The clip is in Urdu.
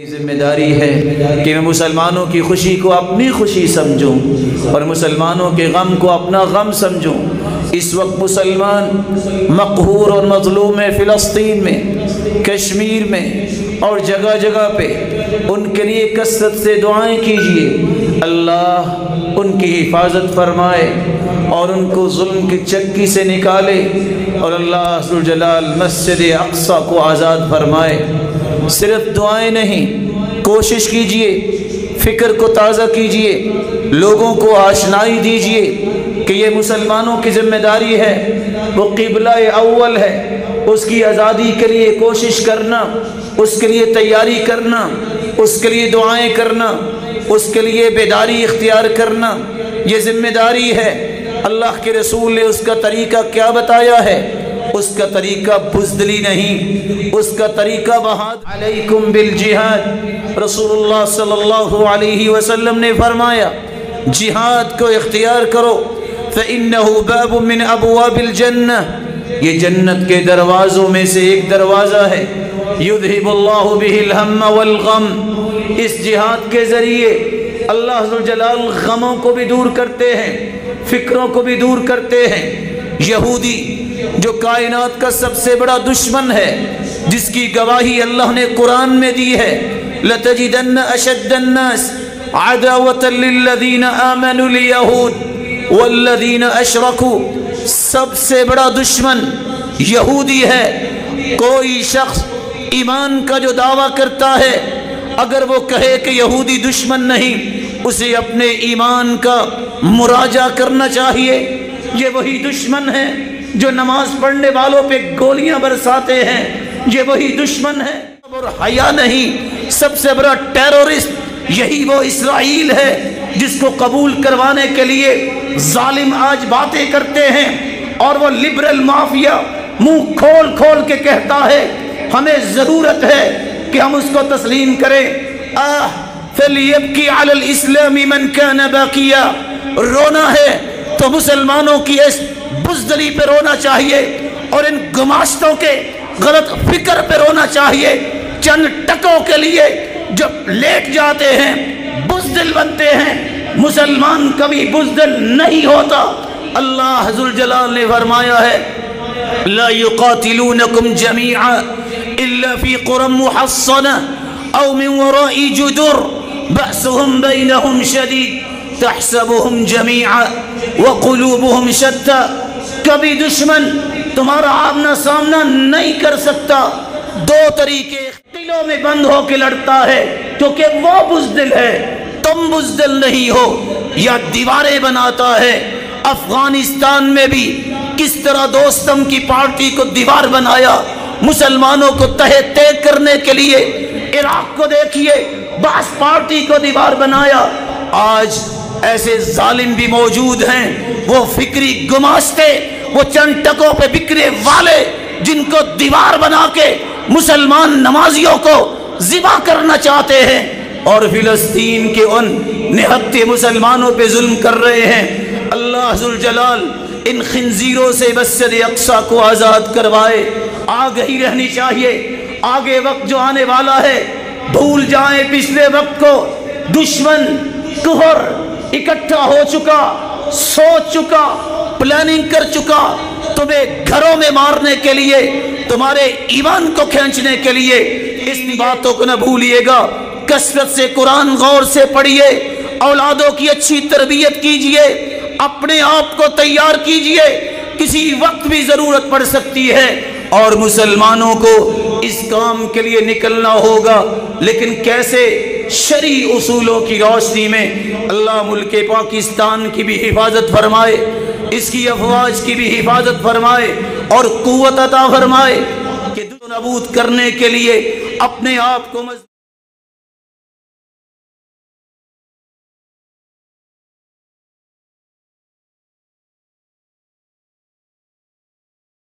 ذمہ داری ہے کہ میں مسلمانوں کی خوشی کو اپنی خوشی سمجھوں اور مسلمانوں کے غم کو اپنا غم سمجھوں۔ اس وقت مسلمان مقہور اور مظلوم ہے، فلسطین میں، کشمیر میں اور جگہ جگہ پہ، ان کے لیے کثرت سے دعائیں کیجئے، اللہ ان کی حفاظت فرمائے اور ان کو ظلم کی چکی سے نکالے، اور اللہ ذو الجلال مسجد اقصی کو آزاد فرمائے۔ صرف دعائیں نہیں، کوشش کیجئے، فکر کو تازہ کیجئے، لوگوں کو آشنائی دیجئے کہ یہ مسلمانوں کی ذمہ داری ہے، وہ قبلہ اول ہے، اس کی آزادی کے لیے کوشش کرنا، اس کے لیے تیاری کرنا، اس کے لیے دعائیں کرنا، اس کے لیے بیداری اختیار کرنا، یہ ذمہ داری ہے۔ اللہ کے رسول نے اس کا طریقہ کیا بتایا ہے؟ اس کا طریقہ بزدلی نہیں، اس کا طریقہ بہادری۔ علیکم بالجہاد، رسول اللہ صلی اللہ علیہ وسلم نے فرمایا جہاد کو اختیار کرو، فإنہ باب من ابواب الجنہ، یہ جنت کے دروازوں میں سے ایک دروازہ ہے۔ یذہب اللہ بہ الہم والغم، اس جہاد کے ذریعے اللہ ذو الجلال غموں کو بھی دور کرتے ہیں، فکروں کو بھی دور کرتے ہیں۔ یہودی جو کائنات کا سب سے بڑا دشمن ہے، جس کی گواہی اللہ نے قرآن میں دی ہے، لَتَجِدَنَّ أَشَدَّ النَّاسِ عَدَاوَةً لِلَّذِينَ آمَنُوا الْيَهُودِ وَالَّذِينَ أَشْرَكُوا، سب سے بڑا دشمن یہودی ہے۔ کوئی شخص ایمان کا جو دعویٰ کرتا ہے، اگر وہ کہے کہ یہودی دشمن نہیں، اسے اپنے ایمان کا مراجعہ کرنا چاہیے۔ یہ وہی دشمن ہے جو نماز پڑھنے والوں پہ گولیاں برساتے ہیں، یہ وہی دشمن ہے۔ اور حیا نہیں، سب سے بڑا ٹیرورسٹ یہی وہ اسرائیل ہے جس کو قبول کروانے کے لیے ظالم آج باتیں کرتے ہیں، اور وہ لبرل مافیا منہ کھول کھول کے کہتا ہے ہمیں ضرورت ہے کہ ہم اس کو تسلیم کریں۔ فَلْيَبْكِ عَلَى الْإِسْلَامِ مَنْ كَانَ بَاكِيًا، رونا ہے تو مسلمانوں کی اس بزدلی پہ رونا چاہیے اور ان گماشتوں کے غلط فکر پہ رونا چاہیے۔ چند ٹکوں کے لیے جب لیٹ جاتے ہیں بزدل بنتے ہیں، مسلمان کبھی بزدل نہیں ہوتا۔ اللہ ذو الجلال نے فرمایا ہے لا يقاتلونكم جميعا الا في قرى محصنة او من وراء جدر بأسهم بينهم شديد تحسبهم جميعا وقلوبهم شتى، کبھی دشمن تمہارا آمنا سامنا نہیں کر سکتا، دو طریقے، قلعوں میں بند ہو کے لڑتا ہے کیونکہ وہ بزدل ہے، تم بزدل نہیں ہو، یا دیواریں بناتا ہے۔ افغانستان میں بھی کس طرح دوستم کی پارٹی کو دیوار بنایا، مسلمانوں کو تہہ تہ کرنے کے لیے۔ عراق کو دیکھیے، باس پارٹی کو دیوار بنایا۔ آج ایسے ظالم بھی موجود ہیں، وہ فکری گماشتے، وہ چند ٹکوں پہ بکنے والے، جن کو دیوار بنا کے مسلمان نمازیوں کو ذبح کرنا چاہتے ہیں، اور فلسطین کے ان نہتے مسلمانوں پہ ظلم کر رہے ہیں۔ اللہ ذو الجلال ان خنزیروں سے مسجد اقصی کو آزاد کروائے۔ آگہی رہنی چاہیے، آگے وقت جو آنے والا ہے، بھول جائیں پچھلے وقت کو۔ دشمن کفر اکٹھا ہو چکا، سوچ چکا، پلاننگ کر چکا، تمہیں گھروں میں مارنے کے لیے، تمہارے ایمان کو کھینچنے کے لیے۔ اس باتوں کو نہ بھولیے گا، کثرت سے قرآن غور سے پڑھیے، اولادوں کی اچھی تربیت کیجئے، اپنے آپ کو تیار کیجئے، کسی وقت بھی ضرورت پڑ سکتی ہے، اور مسلمانوں کو اس کام کے لیے نکلنا ہوگا۔ لیکن کیسے؟ شرعی اصولوں کی روشنی میں۔ اللہ ملک پاکستان کی بھی حفاظت فرمائے، اس کی افواج کی بھی حفاظت فرمائے اور قوت عطا فرمائے کہ نابود کرنے کے لیے اپنے آپ کو